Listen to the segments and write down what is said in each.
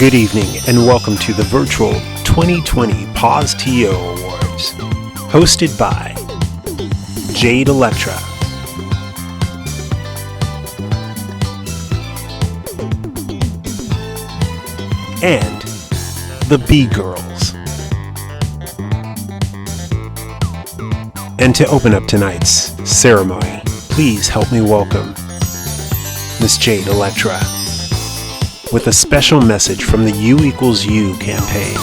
Good evening and welcome to the virtual 2020 POZ-TO Awards, hosted by Jade, Elektra, and the B-Girlz. And to open up tonight's ceremony, please help me welcome Miss Jade, Elektra, with a special message from the U=U campaign.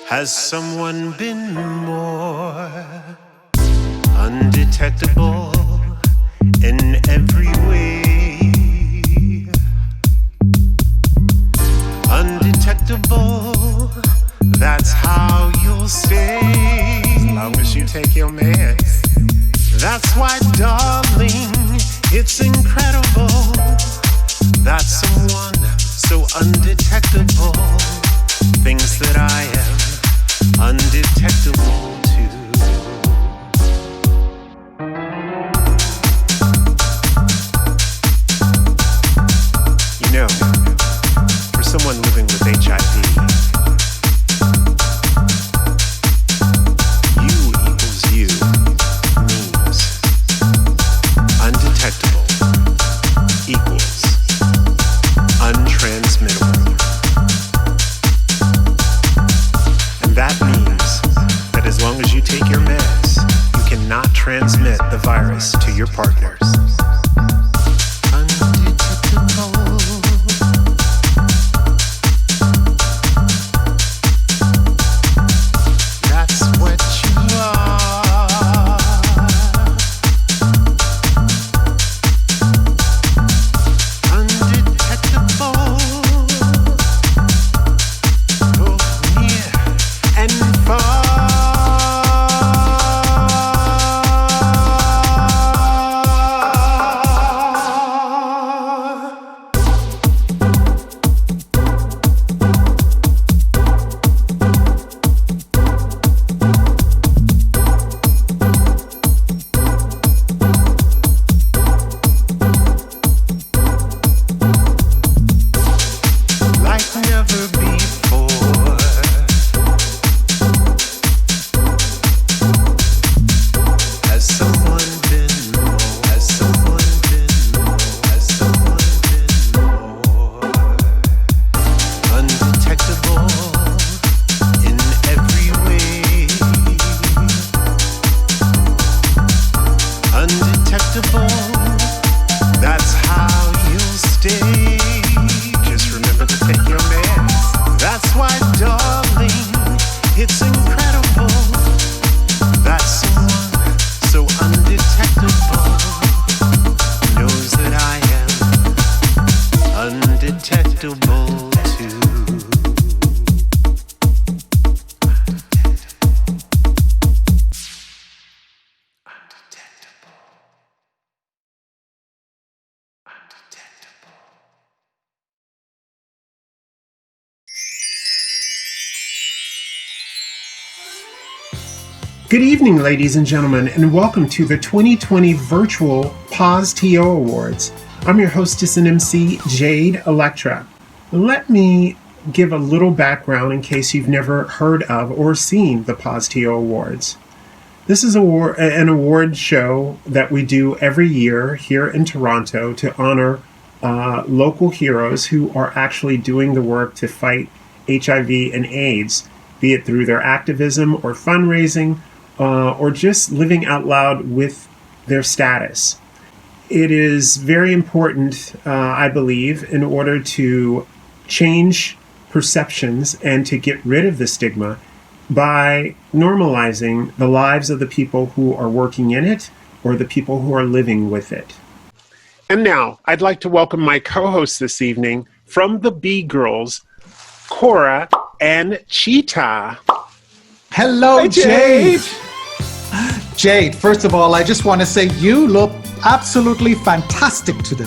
Has someone been more undetectable in every way? Undetectable, that's how you'll stay. As long as you take your meds. That's why, darling, it's incredible that someone so undetectable thinks that I am undetectable too. You know, for someone living with HIV, U=U means undetectable equals untransmittable. That means that as long as you take your meds, you cannot transmit the virus to your partners. Undetectable. That's what you are. Good evening, ladies and gentlemen, and welcome to the 2020 virtual POZ-TO Awards. I'm your hostess and MC, Jade, Elektra. Let me give a little background in case you've never heard of or seen the POZ-TO Awards. This is an award show that we do every year here in Toronto to honor local heroes who are actually doing the work to fight HIV and AIDS, be it through their activism or fundraising, or just living out loud with their status. It is very important, I believe, in order to change perceptions and to get rid of the stigma by normalizing the lives of the people who are working in it or the people who are living with it. And now, I'd like to welcome my co-hosts this evening from the B-Girlz, Kora and Chita. Hello, Hi, Jade. Jade, first of all, I just want to say you look absolutely fantastic today.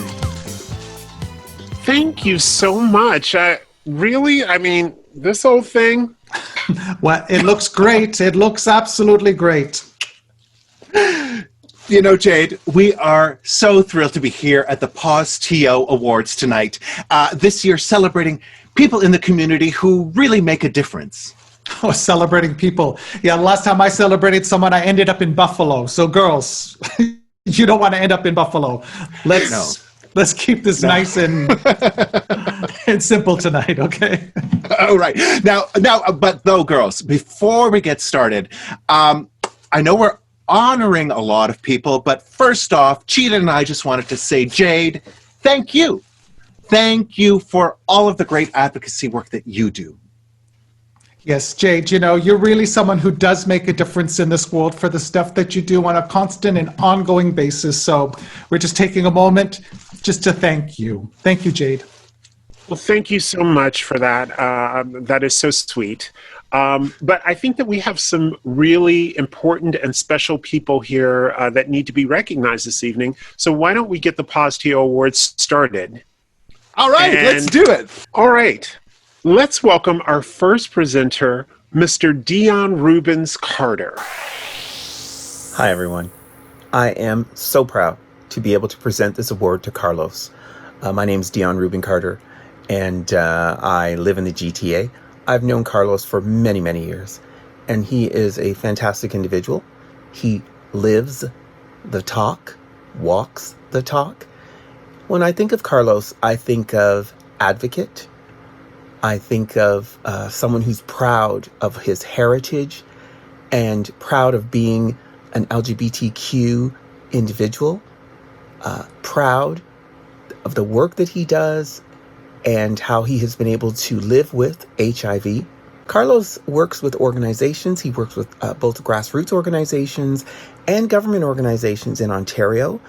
Thank you so much. This whole thing. Well, it looks great. It looks absolutely great. You know, Jade, we are so thrilled to be here at the POZ-TO Awards tonight. This year celebrating people in the community who really make a difference. Oh, celebrating people. Yeah, last time I celebrated someone, I ended up in Buffalo. So girls, you don't want to end up in Buffalo. Let's keep this nice and simple tonight, okay? All right. But girls, before we get started, I know we're honoring a lot of people, but first off, Chita and I just wanted to say, Jade, thank you. Thank you for all of the great advocacy work that you do. Yes, Jade, you know, you're really someone who does make a difference in this world for the stuff that you do on a constant and ongoing basis. So we're just taking a moment just to thank you. Thank you, Jade. Well, thank you so much for that. That is so sweet. But I think that we have some really important and special people here that need to be recognized this evening. So why don't we get the POZ-TO Awards started? All right, let's do it. All right. Let's welcome our first presenter, Mr. Dion Rubens Carter. Hi, everyone. I am so proud to be able to present this award to Carlos. My name is Dion Rubin Carter, and I live in the GTA. I've known Carlos for many, many years, and he is a fantastic individual. He lives the talk, walks the talk. When I think of Carlos, I think of advocate. I think of someone who's proud of his heritage and proud of being an LGBTQ individual, proud of the work that he does and how he has been able to live with HIV. Carlos works with organizations. He works with both grassroots organizations and government organizations in Ontario,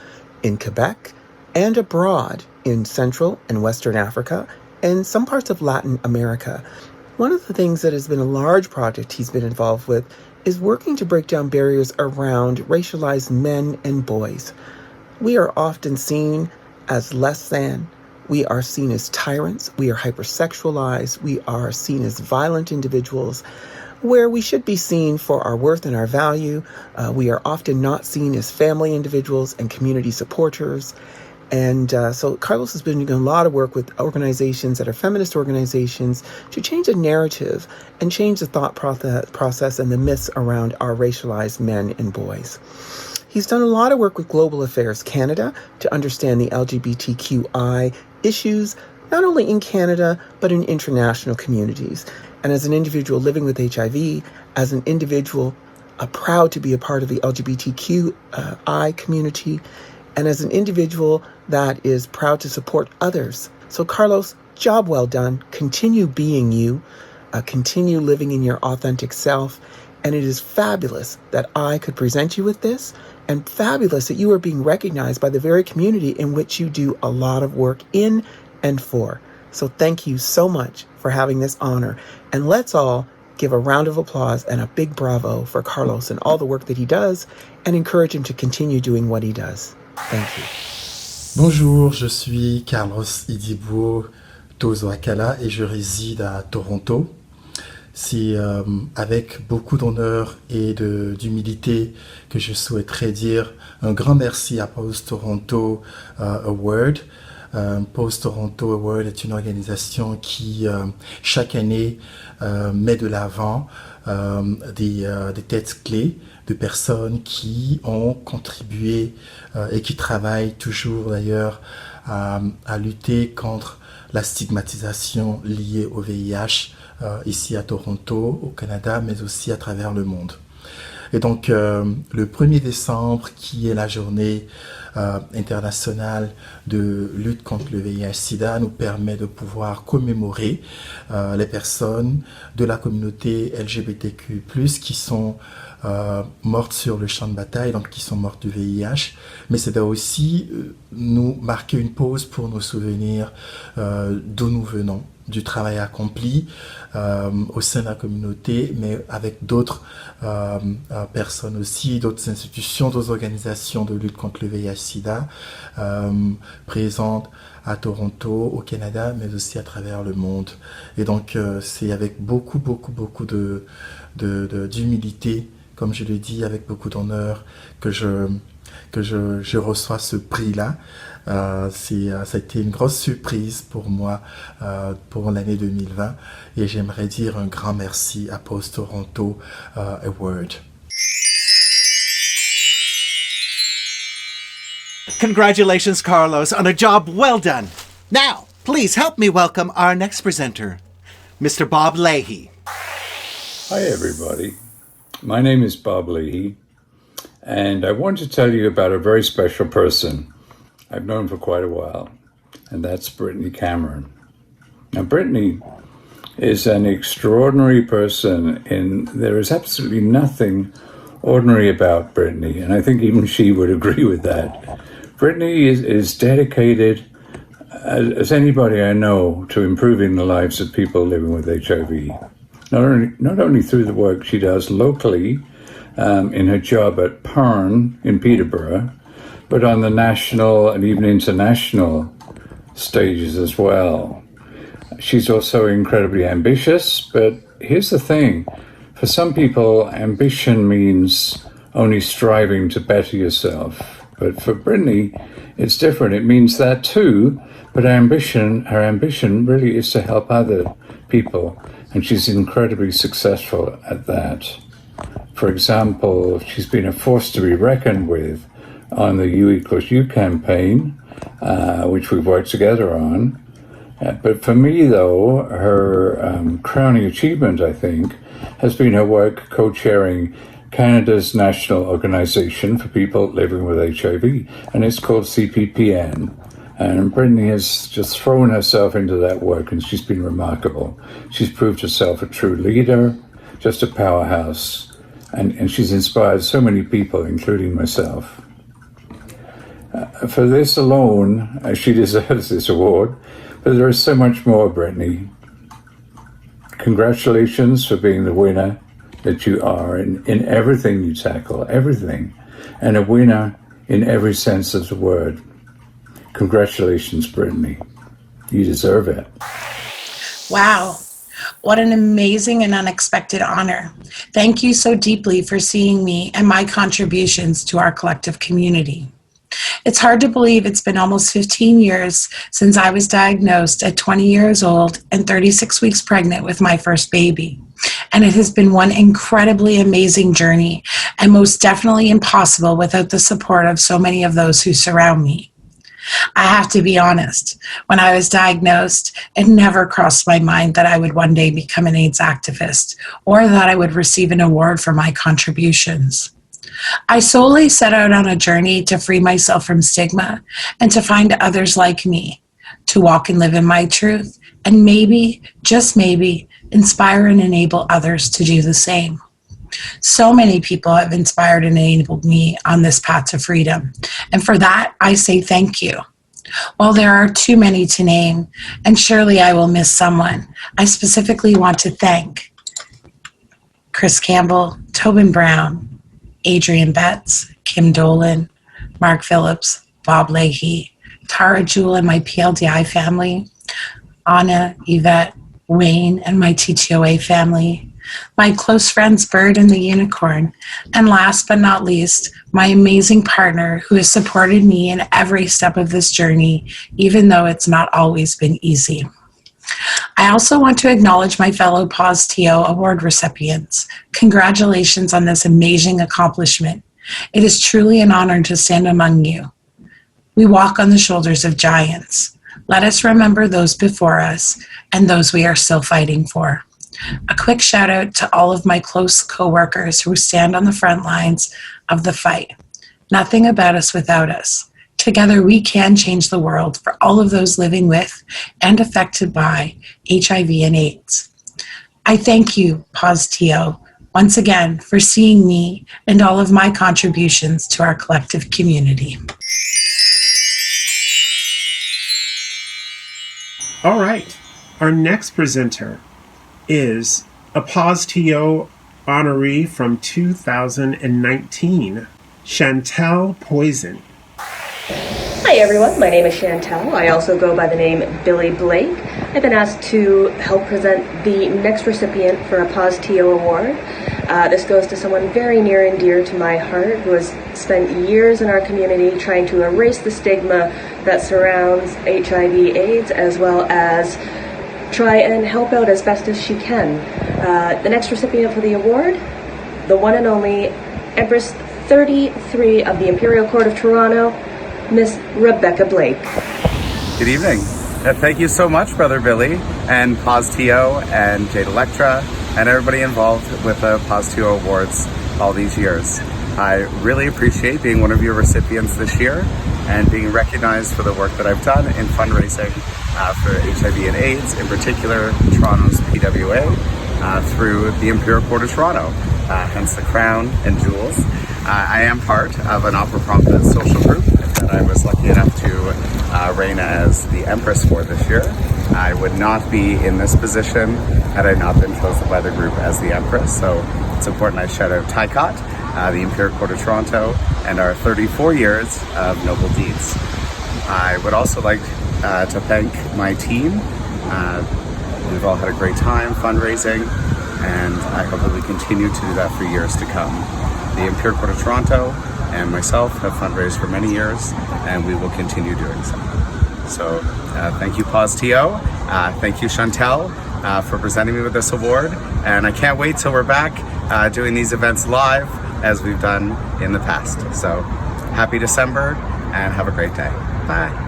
in Quebec, and abroad in Central and Western Africa, and some parts of Latin America. One of the things that has been a large project he's been involved with is working to break down barriers around racialized men and boys. We are often seen as less than. We are seen as tyrants. We are hypersexualized. We are seen as violent individuals, where we should be seen for our worth and our value. We are often not seen as family individuals and community supporters. And so Carlos has been doing a lot of work with organizations that are feminist organizations to change the narrative and change the thought process and the myths around our racialized men and boys. He's done a lot of work with Global Affairs Canada to understand the LGBTQI issues, not only in Canada, but in international communities. And as an individual living with HIV, as an individual proud to be a part of the LGBTQI community, and as an individual that is proud to support others. So Carlos, job well done. Continue being you. Continue living in your authentic self. And it is fabulous that I could present you with this, and fabulous that you are being recognized by the very community in which you do a lot of work in and for. So thank you so much for having this honor. And let's all give a round of applause and a big bravo for Carlos and all the work that he does, and encourage him to continue doing what he does. Thank you. Bonjour, je suis Carlos Idibo Tozo Akala et je réside à Toronto. C'est avec beaucoup d'honneur et d'humilité que je souhaiterais dire un grand merci à POZ-TO Awards. POZ-TO Awards est une organisation qui, chaque année, met de l'avant des têtes clés de personnes qui ont contribué et qui travaillent toujours d'ailleurs à lutter contre la stigmatisation liée au VIH ici à Toronto, au Canada, mais aussi à travers le monde. Et donc, le 1er décembre, qui est la journée internationale de lutte contre le VIH-Sida, nous permet de pouvoir commémorer les personnes de la communauté LGBTQ+, qui sont mortes sur le champ de bataille, donc qui sont mortes du VIH, mais c'est aussi nous marquer une pause pour nous souvenir d'où nous venons, du travail accompli au sein de la communauté, mais avec d'autres personnes aussi, d'autres institutions, d'autres organisations de lutte contre le VIH-Sida présentes à Toronto, au Canada, mais aussi à travers le monde. Et donc, c'est avec beaucoup d'humilité, comme je le dis, avec beaucoup d'honneur, que je reçois ce prix-là. Ça a été une grosse surprise pour moi pour l'année 2020 et j'aimerais dire un grand merci à POZ-TO Awards. Congratulations, Carlos, on a job well done. Now, please help me welcome our next presenter, Mr. Bob Leahy. Hi, everybody. My name is Bob Leahy, and I want to tell you about a very special person I've known for quite a while, and that's Brittany Cameron. Now, Brittany is an extraordinary person, and there is absolutely nothing ordinary about Brittany, and I think even she would agree with that. Brittany is dedicated, as anybody I know, to improving the lives of people living with HIV. Not only through the work she does locally in her job at PARN in Peterborough, but on the national and even international stages as well. She's also incredibly ambitious, but here's the thing. For some people, ambition means only striving to better yourself. But for Brittany, it's different. It means that too, but her ambition really is to help other people, and she's incredibly successful at that. For example, she's been a force to be reckoned with on the U=U campaign, which we've worked together on. But for me, though, her crowning achievement, I think, has been her work co-chairing Canada's national organization for people living with HIV, and it's called CPPN. And Brittany has just thrown herself into that work, and she's been remarkable. She's proved herself a true leader, just a powerhouse, and she's inspired so many people, including myself. For this alone, she deserves this award, but there is so much more, Brittany. Congratulations for being the winner that you are in everything you tackle, everything, and a winner in every sense of the word. Congratulations, Brittany. You deserve it. Wow. What an amazing and unexpected honor. Thank you so deeply for seeing me and my contributions to our collective community. It's hard to believe it's been almost 15 years since I was diagnosed at 20 years old and 36 weeks pregnant with my first baby. And it has been one incredibly amazing journey, and most definitely impossible without the support of so many of those who surround me. I have to be honest, when I was diagnosed, it never crossed my mind that I would one day become an AIDS activist or that I would receive an award for my contributions. I solely set out on a journey to free myself from stigma and to find others like me, to walk and live in my truth, and maybe, just maybe, inspire and enable others to do the same. So many people have inspired and enabled me on this path to freedom, and for that, I say thank you. While there are too many to name, and surely I will miss someone, I specifically want to thank Chris Campbell, Tobin Brown, Adrian Betts, Kim Dolan, Mark Phillips, Bob Leahy, Tara Jewell and my PLDI family, Anna, Yvette, Wayne and my TTOA family, my close friends Bird and the Unicorn, and last but not least, my amazing partner who has supported me in every step of this journey, even though it's not always been easy. I also want to acknowledge my fellow POZ-TO Award recipients. Congratulations on this amazing accomplishment. It is truly an honor to stand among you. We walk on the shoulders of giants. Let us remember those before us and those we are still fighting for. A quick shout out to all of my close coworkers who stand on the front lines of the fight. Nothing about us without us. Together we can change the world for all of those living with and affected by HIV and AIDS. I thank you, POZ-TO, once again for seeing me and all of my contributions to our collective community. All right, our next presenter is a POZ-TO honoree from 2019, Chantel Poison. Hi everyone, my name is Chantel. I also go by the name Billy Blake. I've been asked to help present the next recipient for a POZ-TO award. This goes to someone very near and dear to my heart who has spent years in our community trying to erase the stigma that surrounds HIV/AIDS, as well as try and help out as best as she can. The next recipient for the award, the one and only Empress 33 of the Imperial Court of Toronto, Miss Rebecca Blake. Good evening. Thank you so much, Brother Billy, and POZ-TO, and Jade, Elektra, and everybody involved with the POZ-TO Awards all these years. I really appreciate being one of your recipients this year and being recognized for the work that I've done in fundraising for HIV and AIDS, in particular Toronto's PWA, through the Imperial Court of Toronto, hence the crown and jewels. I am part of an opera-prominent social group that I was lucky enough to reign as the Empress for this year. I would not be in this position had I not been chosen by the group as the Empress, so it's important I shout out TICOT, the Imperial Court of Toronto, and our 34 years of noble deeds. I would also like to thank my team. We've all had a great time fundraising, and I hope that we continue to do that for years to come. The Imperial Court of Toronto and myself have fundraised for many years, and we will continue doing so. So thank you, POZ-TO. Thank you, Chantel, for presenting me with this award. And I can't wait till we're back doing these events live as we've done in the past. So happy December and have a great day. Bye.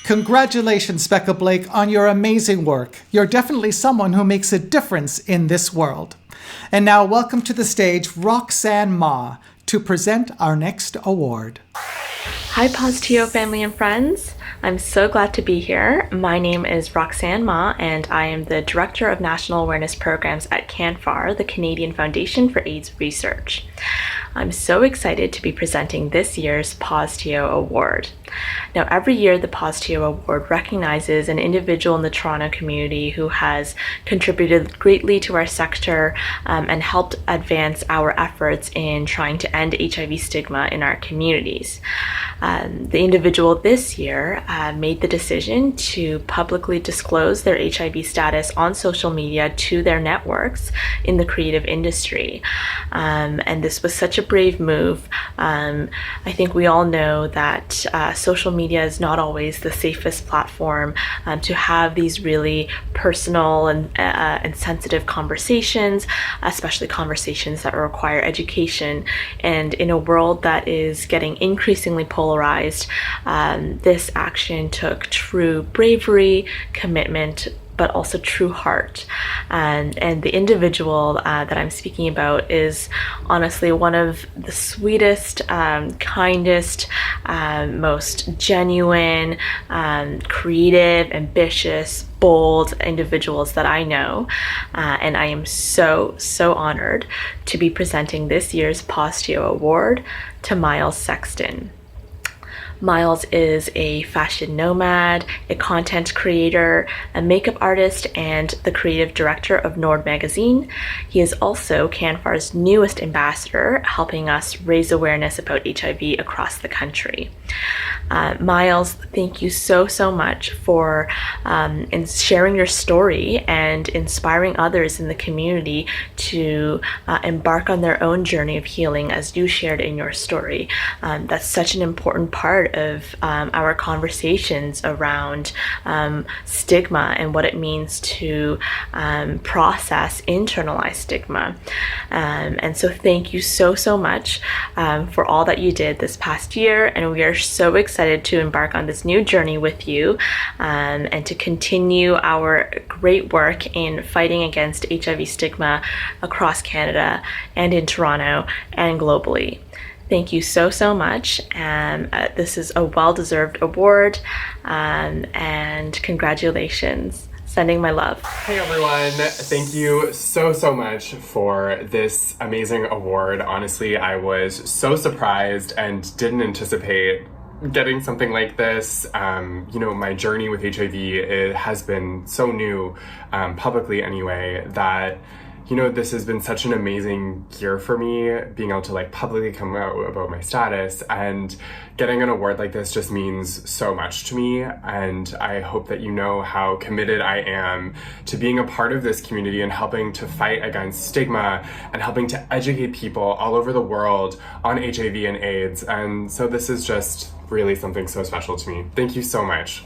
Congratulations, Becca Blake, on your amazing work. You're definitely someone who makes a difference in this world. And now welcome to the stage Roxanne Ma to present our next award. Hi POZ-TO family and friends. I'm so glad to be here. My name is Roxanne Ma and I am the Director of National Awareness Programs at CANFAR, the Canadian Foundation for AIDS Research. I'm so excited to be presenting this year's POZ-TO Award. Now, every year the POZ-TO Award recognizes an individual in the Toronto community who has contributed greatly to our sector and helped advance our efforts in trying to end HIV stigma in our communities. The individual this year made the decision to publicly disclose their HIV status on social media to their networks in the creative industry. And this was such a brave move. I think we all know that social media is not always the safest platform to have these really personal and sensitive conversations, especially conversations that require education. And in a world that is getting increasingly polarized, this action took true bravery, commitment, but also true heart. And the individual that I'm speaking about is honestly one of the sweetest, kindest, most genuine, creative, ambitious, bold individuals that I know. And I am so, so honored to be presenting this year's POZ-TO Award to Miles Sexton. Miles is a fashion nomad, a content creator, a makeup artist, and the creative director of Nord magazine. He is also CANFAR's newest ambassador, helping us raise awareness about HIV across the country. Miles, thank you so much for in sharing your story and inspiring others in the community to embark on their own journey of healing as you shared in your story. That's such an important part of our conversations around stigma and what it means to process internalized stigma. And so thank you so much for all that you did this past year, and we are so excited to embark on this new journey with you and to continue our great work in fighting against HIV stigma across Canada and in Toronto and globally. Thank you so much. This is a well-deserved award, and congratulations. Sending my love. Hey everyone, thank you so much for this amazing award. Honestly, I was so surprised and didn't anticipate getting something like this. My journey with HIV, it has been so new, publicly anyway, that this has been such an amazing year for me, being able to publicly come out about my status, and getting an award like this just means so much to me. And I hope that you know how committed I am to being a part of this community and helping to fight against stigma and helping to educate people all over the world on HIV and AIDS. And so this is just really something so special to me. Thank you so much.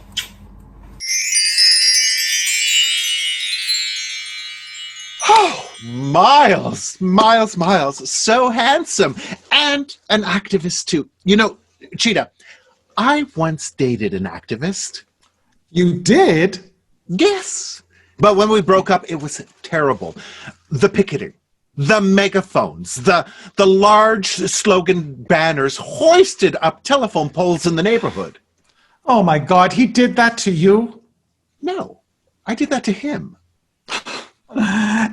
Miles, so handsome, and an activist too. Chita, I once dated an activist. You did? Yes. But when we broke up, it was terrible. The picketing, the megaphones, the large slogan banners hoisted up telephone poles in the neighborhood. Oh my God, he did that to you? No, I did that to him.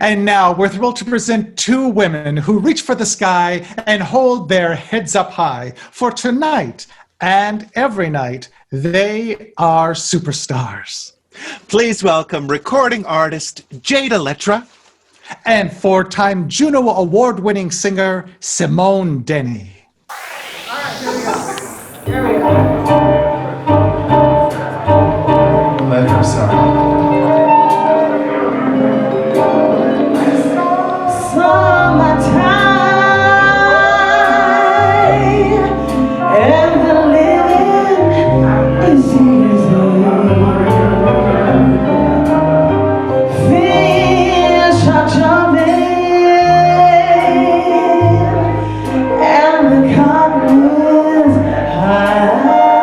And now we're thrilled to present two women who reach for the sky and hold their heads up high. For tonight and every night, they are superstars. Please welcome recording artist Jade Elektra and four-time Juno award-winning singer Simone Denny. All right, here we go. Let her start. And the cotton is high.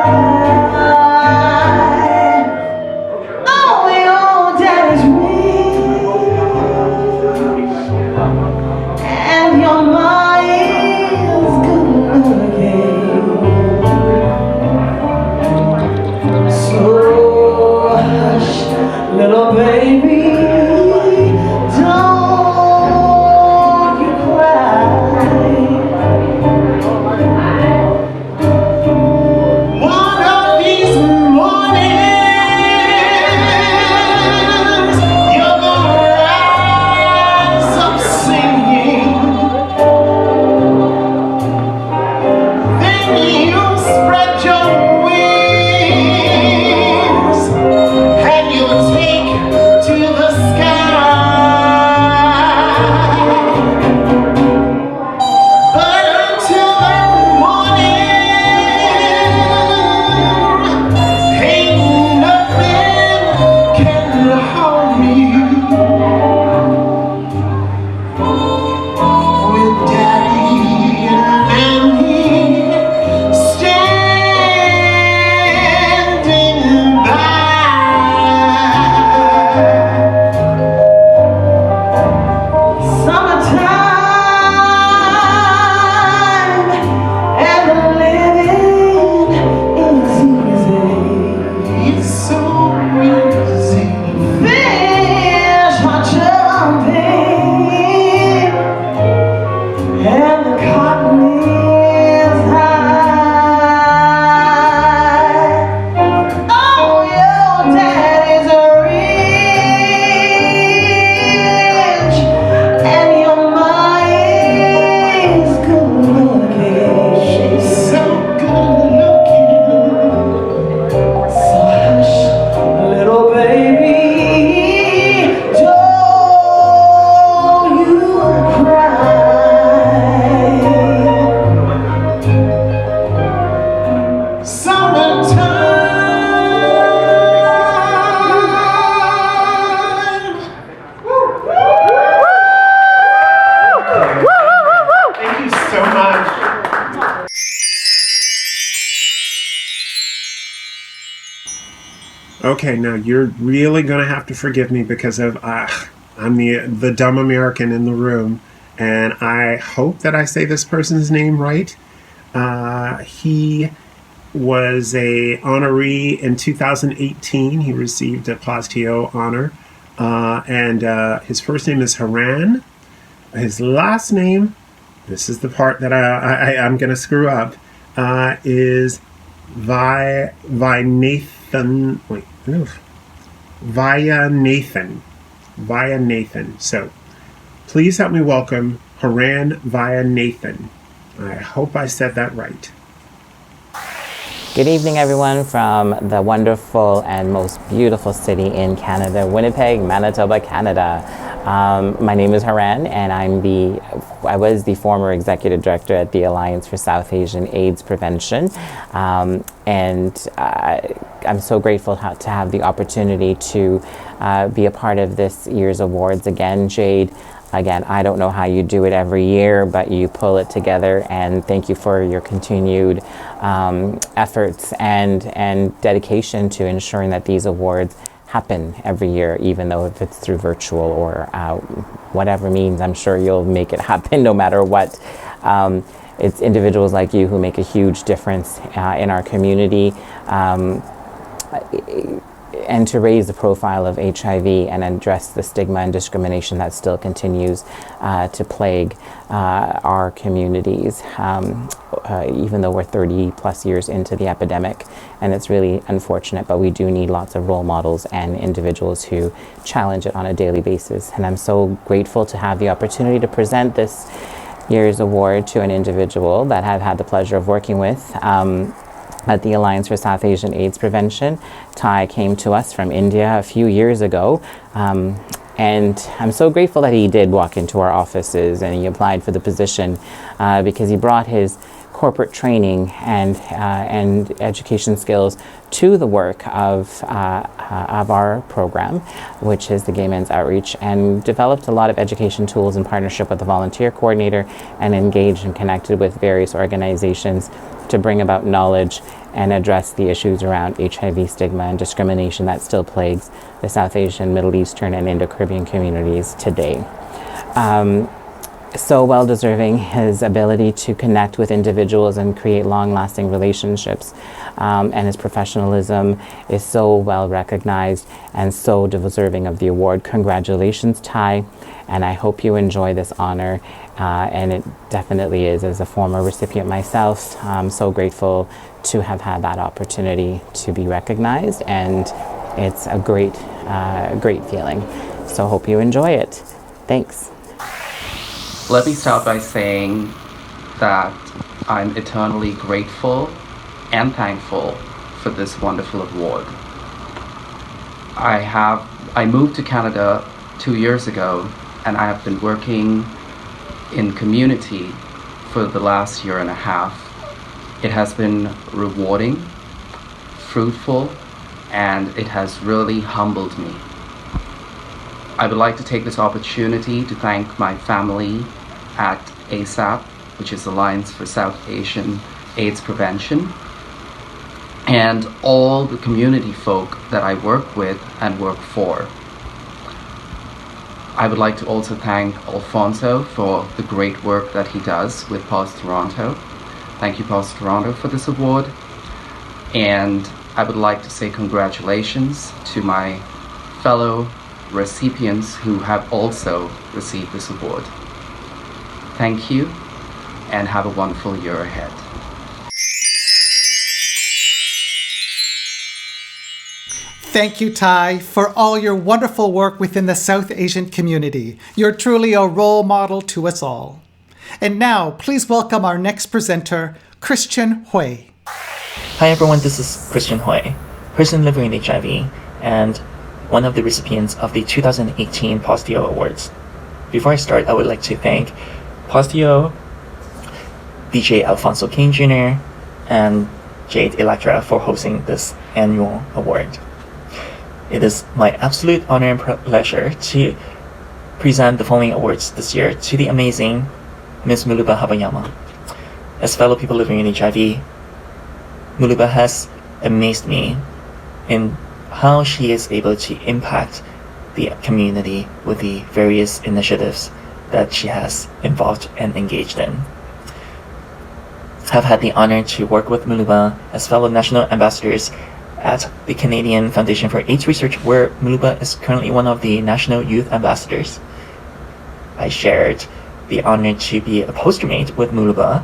Okay, now you're really going to have to forgive me because of I'm the dumb American in the room, and I hope that I say this person's name right. He was a honoree in 2018. He received a POZ-TO honor, and his first name is Haran. His last name, this is the part that I'm going to screw up, is Vayanathan. Wait, Vayanathan. So, please help me welcome Haran Vayanathan. I hope I said that right. Good evening, everyone, from the wonderful and most beautiful city in Canada, Winnipeg, Manitoba, Canada. My name is Haran, and I was the former executive director at the Alliance for South Asian AIDS Prevention. I'm so grateful to have the opportunity to be a part of this year's awards again, Jade. Again, I don't know how you do it every year, but you pull it together, and thank you for your continued efforts and dedication to ensuring that these awards happen every year, even though if it's through virtual or whatever means. I'm sure you'll make it happen no matter what. It's individuals like you who make a huge difference in our community. And to raise the profile of HIV and address the stigma and discrimination that still continues to plague our communities, even though we're 30 plus years into the epidemic. And it's really unfortunate, but we do need lots of role models and individuals who challenge it on a daily basis. And I'm so grateful to have the opportunity to present this year's award to an individual that I've had the pleasure of working with at the Alliance for South Asian AIDS Prevention. Ty came to us from India a few years ago, and I'm so grateful that he did walk into our offices and he applied for the position because he brought his corporate training and education skills to the work of our program, which is the Gay Men's Outreach, and developed a lot of education tools in partnership with the volunteer coordinator and engaged and connected with various organizations to bring about knowledge and address the issues around HIV stigma and discrimination that still plagues the South Asian, Middle Eastern, and Indo-Caribbean communities today. So well deserving his ability to connect with individuals and create long-lasting relationships, and his professionalism is so well recognized and so deserving of the award. Congratulations, Ty, and I hope you enjoy this honor, and it definitely is. As a former recipient myself, I'm so grateful to have had that opportunity to be recognized, and it's a great feeling. So hope you enjoy it. Thanks. Let me start by saying that I'm eternally grateful and thankful for this wonderful award. I moved to Canada 2 years ago, and I have been working in community for the last year and a half. It has been rewarding, fruitful, and it has really humbled me. I would like to take this opportunity to thank my family at ASAP, which is Alliance for South Asian AIDS Prevention, and all the community folk that I work with and work for. I would like to also thank Alfonso for the great work that he does with POZ Toronto. Thank you, POZ Toronto, for this award. And I would like to say congratulations to my fellow recipients who have also received this award. Thank you, and have a wonderful year ahead. Thank you, Ty, for all your wonderful work within the South Asian community. You're truly a role model to us all. And now, please welcome our next presenter, Christian Hui. Hi everyone, this is Christian Hui, person living with HIV, and one of the recipients of the 2018 POZ-TO Awards. Before I start, I would like to thank POZ-TO, DJ Alfonso King Jr., and Jade Elektra for hosting this annual award. It is my absolute honor and pleasure to present the following awards this year to the amazing Ms. Muluba Habayama. As fellow people living with HIV, Muluba has amazed me in how she is able to impact the community with the various initiatives that she has involved and engaged in. I've had the honor to work with Muluba as fellow national ambassadors at the Canadian Foundation for AIDS Research, where Muluba is currently one of the national youth ambassadors. I shared the honor to be a poster mate with Muluba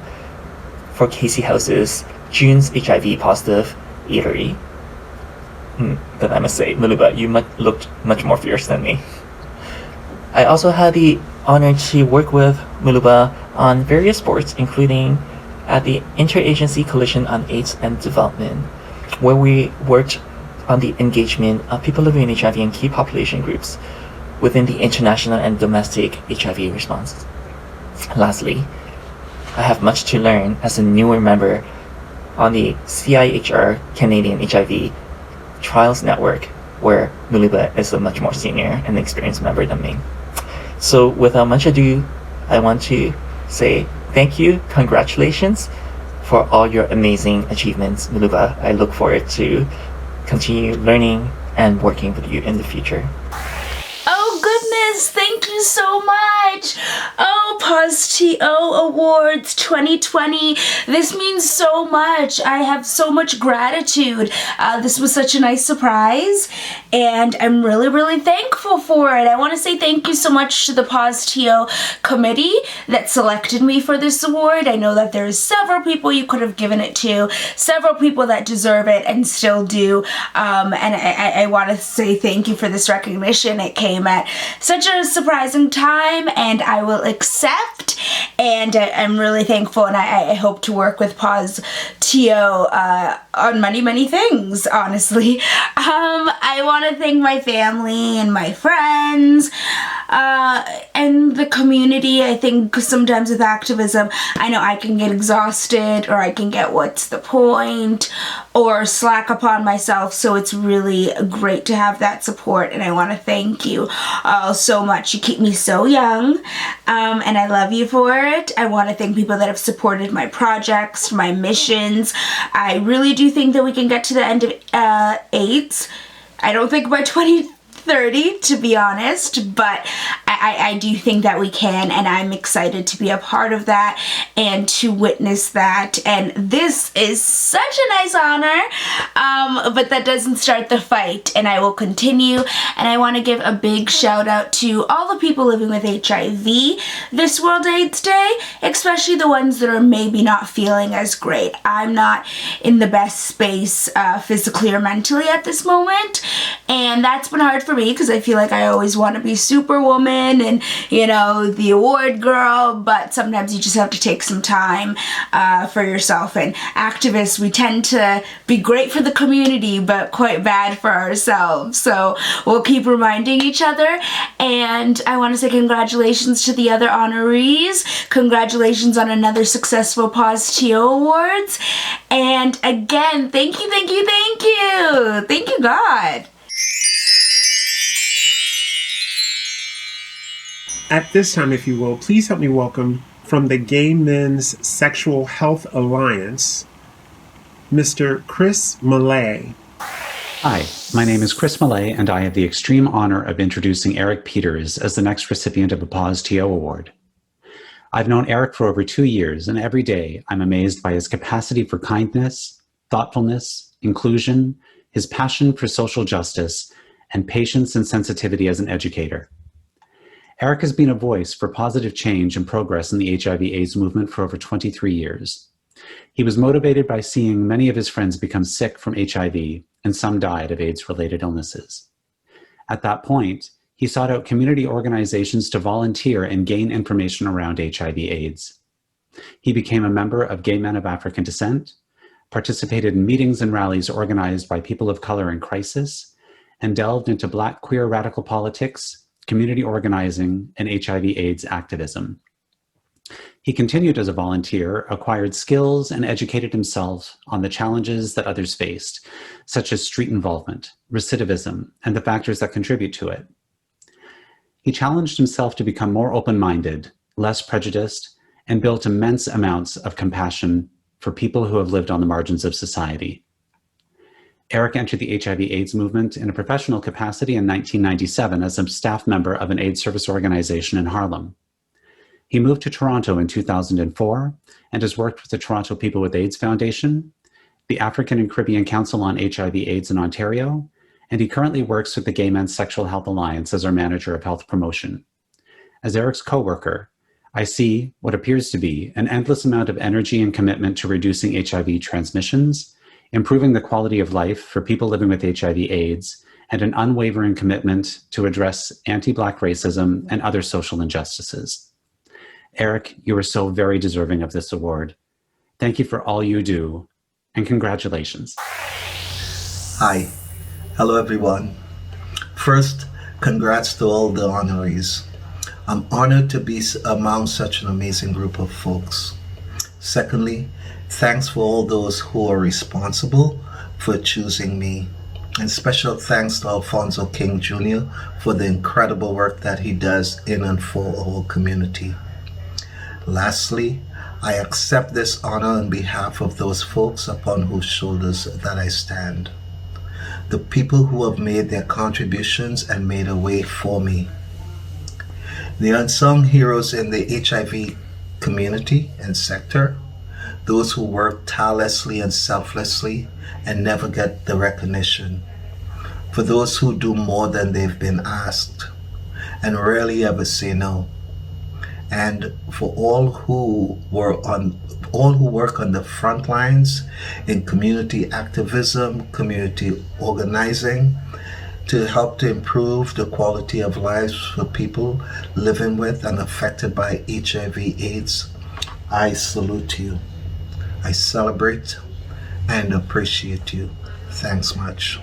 for Casey House's June's HIV positive eatery. But I must say, Muluba, you looked much more fierce than me. I also had the honor to work with Muluba on various sports, including at the Interagency Coalition on AIDS and Development, where we worked on the engagement of people living with HIV and key population groups within the international and domestic HIV response. Lastly, I have much to learn as a newer member on the CIHR Canadian HIV Trials Network, where Muluba is a much more senior and experienced member than me. So without much ado, I want to say thank you, congratulations for all your amazing achievements, Muluba. I look forward to continue learning and working with you in the future. Oh goodness, thank you so much. Oh, POZ-TO Awards 2020. This means so much. I have so much gratitude. This was such a nice surprise, and I'm really, really thankful for it. I want to say thank you so much to the POZ-TO committee that selected me for this award. I know that there's several people you could have given it to, several people that deserve it and still do, and I want to say thank you for this recognition. It came at such a surprising time, and I will accept, and I'm really thankful, and I hope to work with POZ-TO on many, many things, honestly. I want to thank my family and my friends and the community. I think sometimes with activism, I know I can get exhausted, or I can get what's the point, or slack upon myself, so it's really great to have that support, and I want to thank you all so much. You keep me so young, and I love you for it. I want to thank people that have supported my projects, my missions. I really do think that we can get to the end of AIDS. I don't think by 2030, to be honest, but I do think that we can, and I'm excited to be a part of that and to witness that, and this is such a nice honor, but that doesn't start the fight, and I will continue, and I want to give a big shout out to all the people living with HIV this World AIDS Day, especially the ones that are maybe not feeling as great. I'm not in the best space physically or mentally at this moment, and that's been hard for me because I feel like I always want to be superwoman and, you know, the award girl, but sometimes you just have to take some time for yourself. And activists, we tend to be great for the community, but quite bad for ourselves. So we'll keep reminding each other. And I want to say congratulations to the other honorees. Congratulations on another successful POZ-TO Awards. And again, thank you, thank you, thank you. Thank you, God. At this time, if you will, please help me welcome from the Gay Men's Sexual Health Alliance, Mr. Chris Millay. Hi, my name is Chris Millay, and I have the extreme honor of introducing Eric Peters as the next recipient of a POZ-TO Award. I've known Eric for over 2 years, and every day I'm amazed by his capacity for kindness, thoughtfulness, inclusion, his passion for social justice, and patience and sensitivity as an educator. Eric has been a voice for positive change and progress in the HIV/AIDS movement for over 23 years. He was motivated by seeing many of his friends become sick from HIV, and some died of AIDS-related illnesses. At that point, he sought out community organizations to volunteer and gain information around HIV/AIDS. He became a member of Gay Men of African Descent, participated in meetings and rallies organized by people of color in crisis, and delved into Black queer radical politics, community organizing, and HIV/AIDS activism. He continued as a volunteer, acquired skills, and educated himself on the challenges that others faced, such as street involvement, recidivism, and the factors that contribute to it. He challenged himself to become more open-minded, less prejudiced, and built immense amounts of compassion for people who have lived on the margins of society. Eric entered the HIV/AIDS movement in a professional capacity in 1997 as a staff member of an AIDS service organization in Harlem. He moved to Toronto in 2004 and has worked with the Toronto People with AIDS Foundation, the African and Caribbean Council on HIV/AIDS in Ontario, and he currently works with the Gay Men's Sexual Health Alliance as our manager of health promotion. As Eric's co-worker, I see what appears to be an endless amount of energy and commitment to reducing HIV transmissions, improving the quality of life for people living with HIV/AIDS, and an unwavering commitment to address anti-Black racism and other social injustices. Eric, you are so very deserving of this award. Thank you for all you do, and congratulations. Hi. Hello, everyone. First, congrats to all the honorees. I'm honored to be among such an amazing group of folks. Secondly, thanks for all those who are responsible for choosing me. And special thanks to Alfonso King Jr. for the incredible work that he does in and for our community. Lastly, I accept this honor on behalf of those folks upon whose shoulders that I stand. The people who have made their contributions and made a way for me. The unsung heroes in the HIV community and sector, those who work tirelessly and selflessly and never get the recognition. For those who do more than they've been asked and rarely ever say no. And for all who work on the front lines in community activism, community organizing, to help to improve the quality of lives for people living with and affected by HIV/AIDS, I salute you. I celebrate and appreciate you. Thanks much.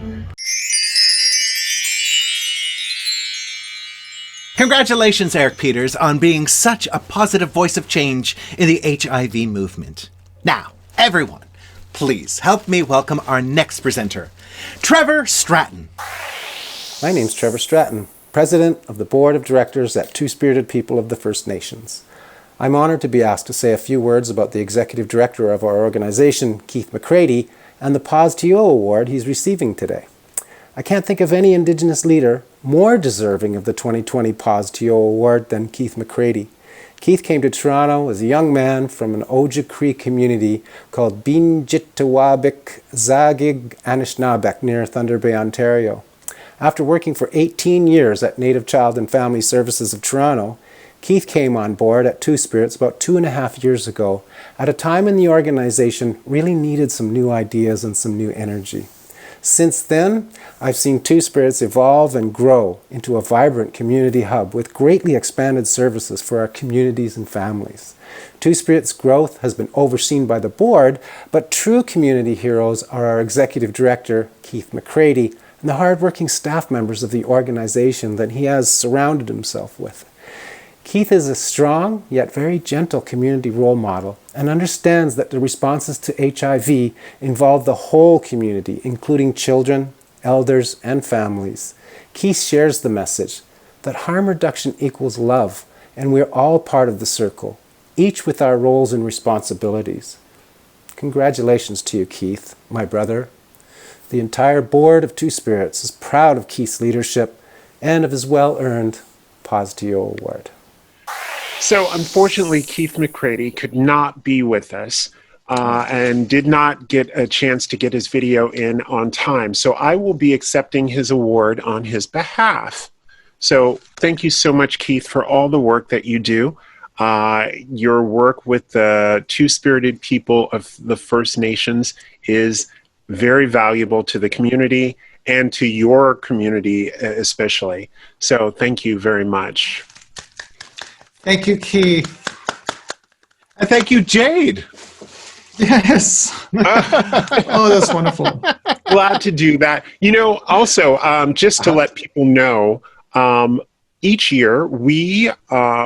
Congratulations, Eric Peters, on being such a positive voice of change in the HIV movement. Now, everyone, please help me welcome our next presenter, Trevor Stratton. My name's Trevor Stratton, President of the Board of Directors at Two-Spirited People of the First Nations. I'm honored to be asked to say a few words about the Executive Director of our organization, Keith McCready, and the POZ-TO Award he's receiving today. I can't think of any Indigenous leader more deserving of the 2020 POZ-TO Award than Keith McCready. Keith came to Toronto as a young man from an Oja Cree community called Beanjitawabik Zagig Anishinaabek near Thunder Bay, Ontario. After working for 18 years at Native Child and Family Services of Toronto, Keith came on board at Two Spirits about 2.5 years ago at a time when the organization really needed some new ideas and some new energy. Since then, I've seen Two Spirits evolve and grow into a vibrant community hub with greatly expanded services for our communities and families. Two Spirits' growth has been overseen by the board, but true community heroes are our Executive Director, Keith McCready, and the hardworking staff members of the organization that he has surrounded himself with. Keith is a strong yet very gentle community role model and understands that the responses to HIV involve the whole community, including children, elders, and families. Keith shares the message that harm reduction equals love, and we're all part of the circle, each with our roles and responsibilities. Congratulations to you, Keith, my brother. The entire board of Two Spirits is proud of Keith's leadership and of his well-earned POZ-TO Award. So unfortunately, Keith McCready could not be with us and did not get a chance to get his video in on time. So I will be accepting his award on his behalf. So thank you so much, Keith, for all the work that you do. Your work with the Two-Spirited People of the First Nations is very valuable to the community and to your community especially. So thank you very much. Thank you, Keith. And thank you, Jade. Yes. Oh, that's wonderful. Glad to do that. You know, also, just to let people know, each year we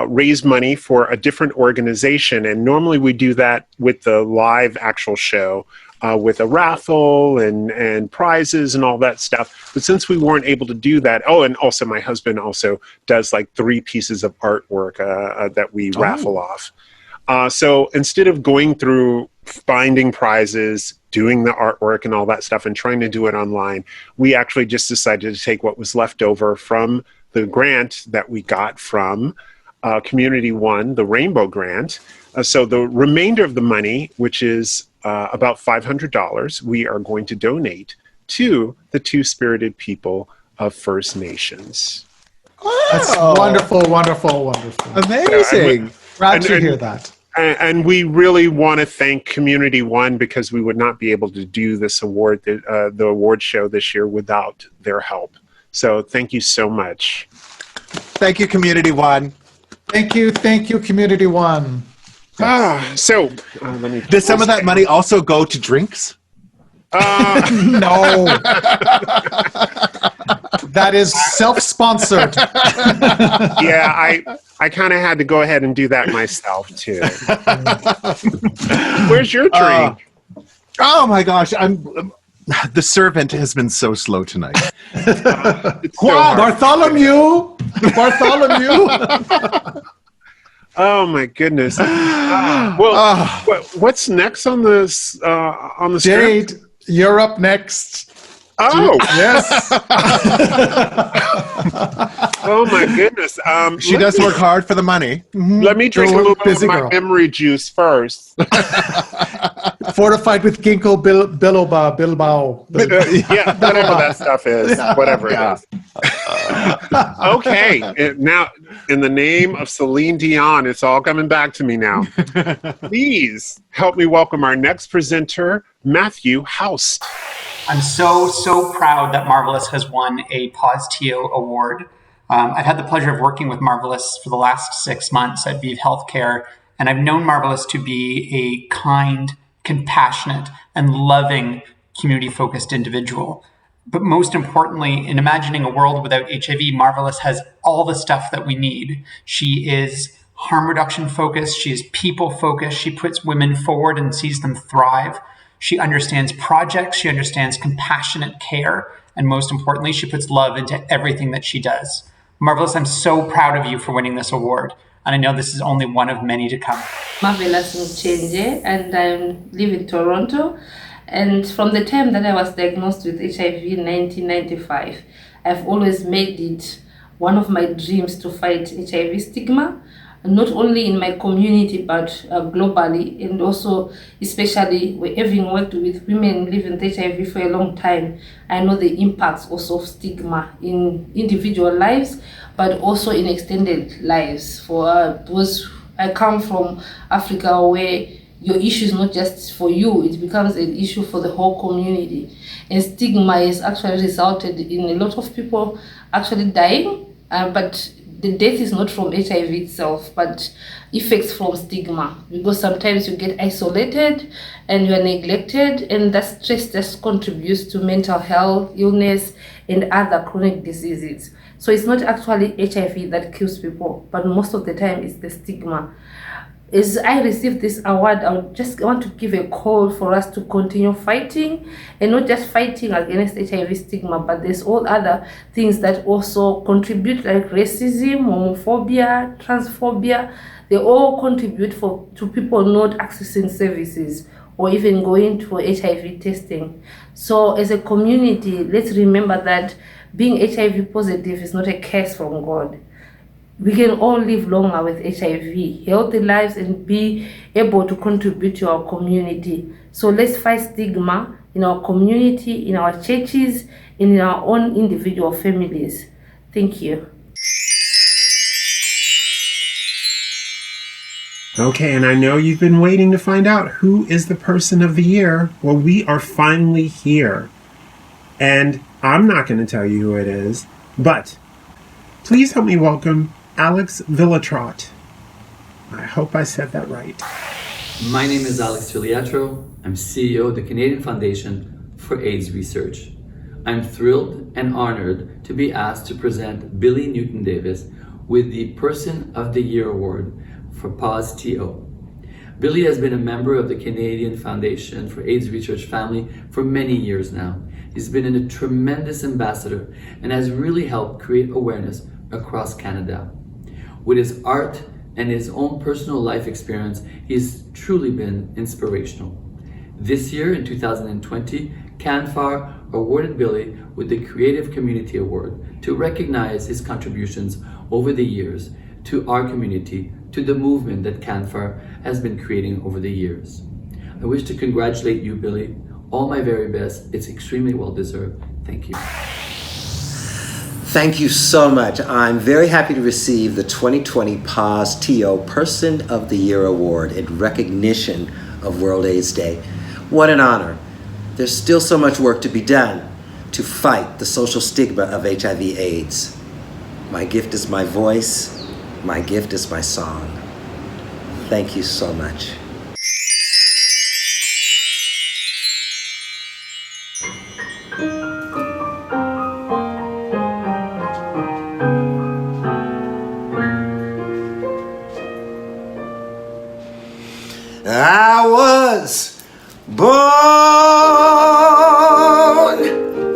raise money for a different organization, and normally we do that with the live actual show. With a raffle and prizes and all that stuff. But since we weren't able to do that, oh, and also my husband also does like 3 pieces of artwork that we raffle off. So instead of going through finding prizes, doing the artwork and all that stuff and trying to do it online, we actually just decided to take what was left over from the grant that we got from Community One, the Rainbow Grant. So the remainder of the money, which is about $500, we are going to donate to the Two-Spirited People of First Nations. That's wonderful, wonderful, wonderful. Amazing. Glad to hear that. And we really want to thank Community One because we would not be able to do this award, the award show this year without their help. So thank you so much. Thank you, Community One. Thank you, Community One. So let me. Does some of that money also go to drinks? No. That is self-sponsored. Yeah, I kind of had to go ahead and do that myself too. Where's your drink? Oh my gosh, the servant has been so slow tonight. Bartholomew. Oh my goodness. What's next on this on the Jade, script? you're up next. Oh yes. Oh my goodness. She does work hard for the money. Let me drink a little bit of my memory juice first. Fortified with ginkgo bilbao. Yeah, whatever that stuff is. Whatever it is. Okay. Now, in the name of Celine Dion, it's all coming back to me now. Please help me welcome our next presenter, Matthew Houst. I'm so proud that Marvelous has won a POZ-TO award. I've had the pleasure of working with Marvelous for the last 6 months at Vive Healthcare, and I've known Marvelous to be a kind, compassionate, and loving community-focused individual. But most importantly, in imagining a world without HIV, Marvelous has all the stuff that we need. She is harm reduction focused, she is people focused, she puts women forward and sees them thrive. She understands projects, she understands compassionate care, and most importantly, she puts love into everything that she does. Marvelous, I'm so proud of you for winning this award, and I know this is only one of many to come. Marvelous Mchenje, and I live in Toronto. And from the time that I was diagnosed with HIV in 1995, I've always made it one of my dreams to fight HIV stigma, not only in my community, but globally, and also especially having worked with women living with HIV for a long time, I know the impacts also of stigma in individual lives, but also in extended lives. Because I come from Africa where your issue is not just for you, it becomes an issue for the whole community. And stigma has actually resulted in a lot of people actually dying, but the death is not from HIV itself, but effects from stigma, because sometimes you get isolated and you are neglected, and that stress just contributes to mental health, illness, and other chronic diseases. So it's not actually HIV that kills people, but most of the time it's the stigma. As I received this award, I just want to give a call for us to continue fighting, and not just fighting against HIV stigma, but there's all other things that also contribute, like racism, homophobia, transphobia. They all contribute to people not accessing services or even going for HIV testing. So as a community, let's remember that being HIV positive is not a curse from God. We can all live longer with HIV, healthy lives, and be able to contribute to our community. So let's fight stigma in our community, in our churches, and in our own individual families. Thank you. Okay, and I know you've been waiting to find out who is the person of the year. Well, we are finally here. And I'm not going to tell you who it is, but please help me welcome Alex Villatrot. I hope I said that right. My name is Alex Villatrot. I'm CEO of the Canadian Foundation for AIDS Research. I'm thrilled and honored to be asked to present Billy Newton-Davis with the Person of the Year Award for POZ-TO. Billy has been a member of the Canadian Foundation for AIDS Research family for many years now. He's been a tremendous ambassador and has really helped create awareness across Canada. With his art and his own personal life experience, he's truly been inspirational. This year, in 2020, CanFAR awarded Billy with the Creative Community Award to recognize his contributions over the years to our community, to the movement that CanFAR has been creating over the years. I wish to congratulate you, Billy. All my very best. It's extremely well deserved. Thank you. Thank you so much. I'm very happy to receive the 2020 POZ-TO Person of the Year Award in recognition of World AIDS Day. What an honor. There's still so much work to be done to fight the social stigma of HIV/AIDS. My gift is my voice. My gift is my song. Thank you so much. I was born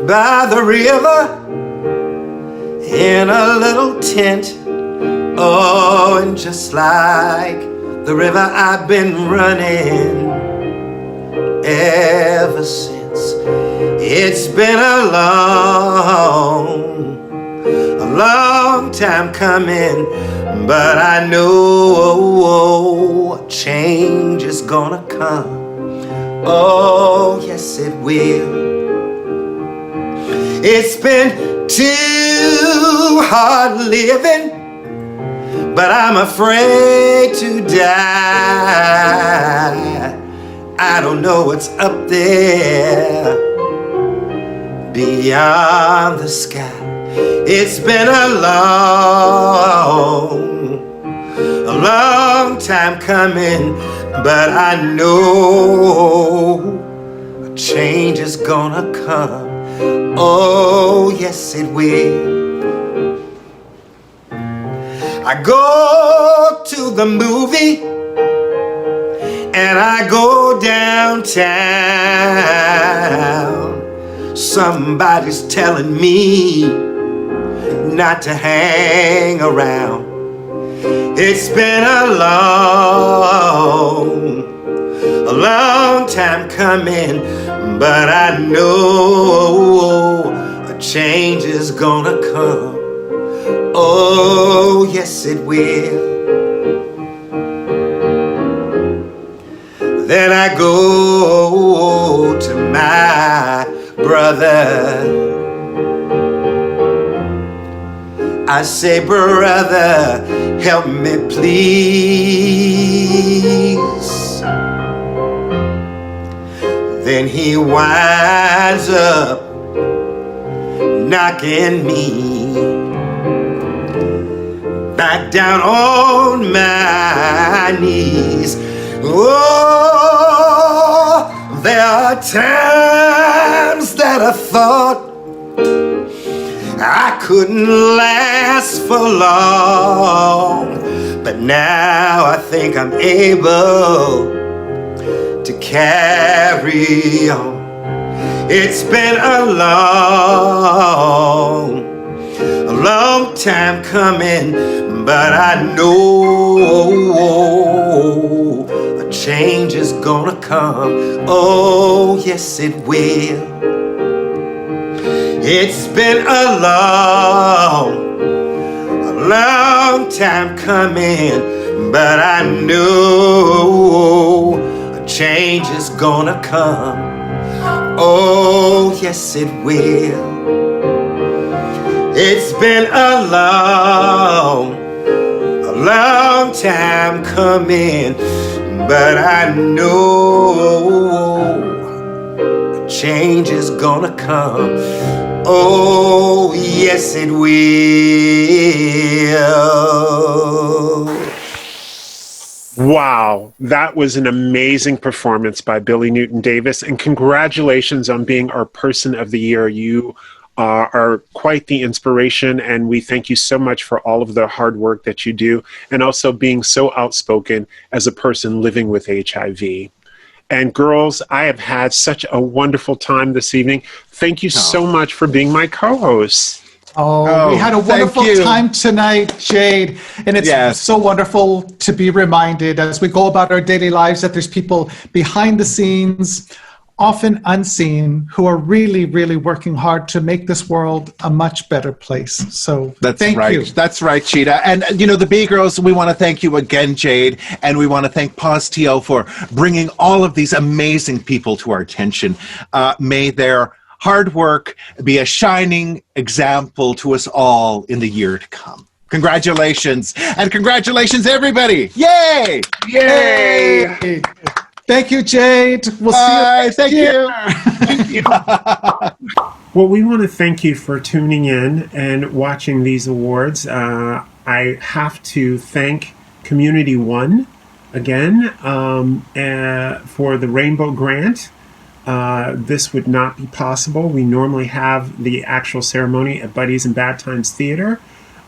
by the river in a little tent. Oh, and just like the river, I've been running ever since. It's been a long time coming, but I know a change is gonna come. Oh, yes, it will. It's been too hard living, but I'm afraid to die. I don't know what's up there beyond the sky. It's been a long time coming, but I know a change is gonna come. Oh, yes, it will. I go to the movie and I go downtown. Somebody's telling me not to hang around. It's been a long time coming, but I know a change is gonna come. Oh, yes, it will. Then I go to my brother. I say, brother, help me please. Then he winds up knocking me back down on my knees. Oh, there are times that I thought I couldn't last for long, but now I think I'm able to carry on. It's been a long time coming, but I know a change is gonna come. Oh, yes, it will. It's been a long time coming, but I know a change is gonna come. Oh, yes, it will. It's been a long time coming, but I know a change is gonna come. Oh, yes, it will. Wow, that was an amazing performance by Billy Newton-Davis, and congratulations on being our Person of the Year. You are quite the inspiration, and we thank you so much for all of the hard work that you do, and also being so outspoken as a person living with HIV. And girls, I have had such a wonderful time this evening. Thank you so much for being my co-host. Oh, we had a wonderful time tonight, Jade. And it's so wonderful to be reminded as we go about our daily lives that there's people behind the scenes, often unseen, who are really, really working hard to make this world a much better place. So thank you. That's right, Chita. And, you know, the B-Girlz, we want to thank you again, Jade. And we want to thank POZ-TO for bringing all of these amazing people to our attention. May their hard work be a shining example to us all in the year to come. Congratulations. And congratulations, everybody. Yay! Yay! Thank you, Jade. We'll see you. Thank you. Thank you. Well, we want to thank you for tuning in and watching these awards. I have to thank Community One again for the Rainbow Grant. This would not be possible. We normally have the actual ceremony at Buddies and Bad Times Theater,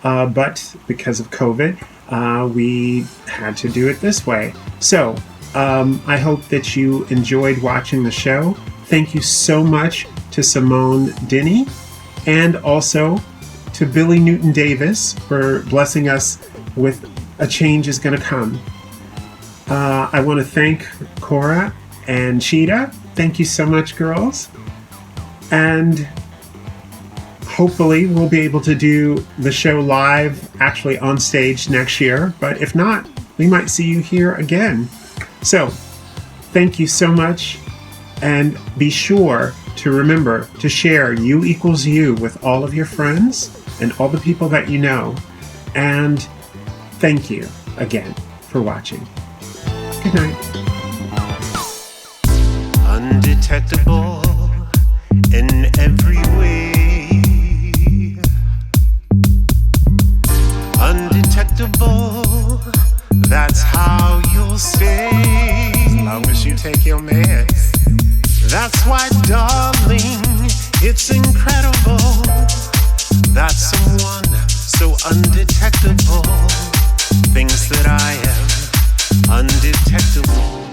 but because of COVID, we had to do it this way. So I hope that you enjoyed watching the show. Thank you so much to Simone, Denny, and also to Billy Newton Davis for blessing us with A Change Is Gonna Come. I want to thank Kora and Chita. Thank you so much, girls. And hopefully we'll be able to do the show live, actually on stage next year. But if not, we might see you here again. So, thank you so much. And be sure to remember to share You Equals You with all of your friends and all the people that you know. And thank you again for watching. Good night. Undetectable in every way. Undetectable, that's how you'll stay. As long as you take your meds. That's why, darling, it's incredible that someone so undetectable thinks that I am undetectable.